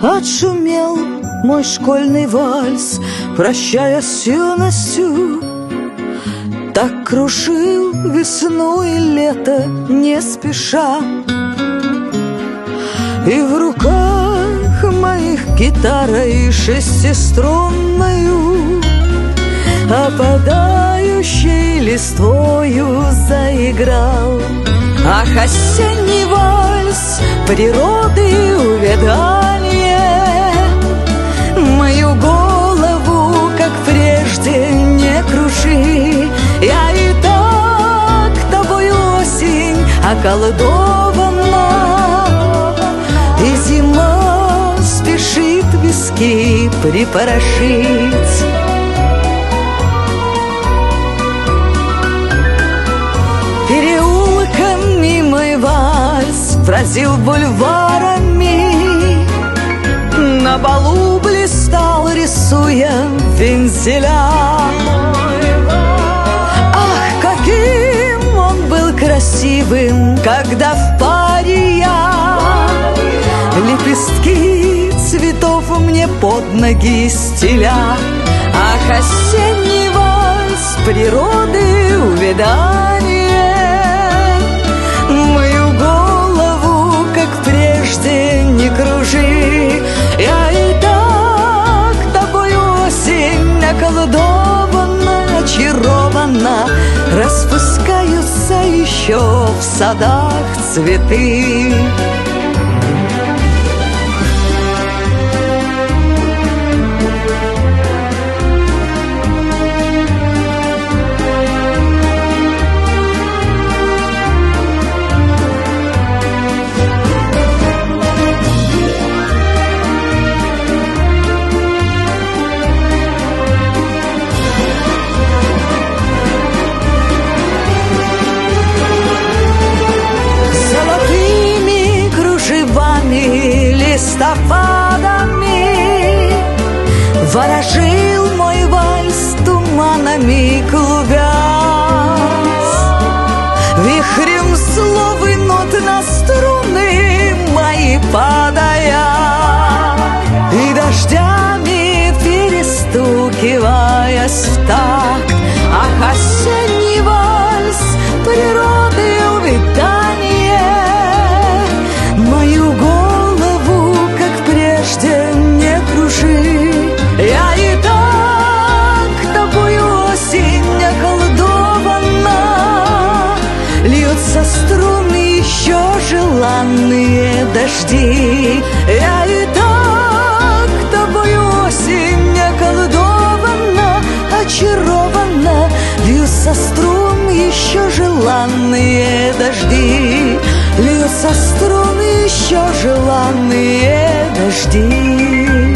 Отшумел мой школьный вальс, прощаясь с юностью. Так кружил весну и лето не спеша. И в руках моих гитара и шестиструнную, опадающей листвою заиграл. Ах, осенний вальс природы увядание, мою голову, как прежде, не кружи. Я и так тобой осень околдована, и зима спешит виски припорошить. Переулками мой вальс бродил бульварами, на балу блистал, рисуя вензеля. Ах, каким он был красивым, когда в паре я лепестки цветов мне под ноги стеля. Ах, осенний вальс природы увядание, мою голову, как прежде, не кружи. Я и так тобой осень околдована, очарована, распускаются еще в садах цветы. Листопадами ворожил мой вальс, туманами клубясь. Вихрем слов и нот на струны мои падая, и дождями перестукиваясь в такт. Ах, осенний вальс природы увядание, мою голову, как прежде, не кружи. Я и так тобою осень околдована, льются струны еще желанные дожди. Я и так тобою осень околдована, очарована, льются струны еще желанные дожди. Льются струны еще желанные дожди.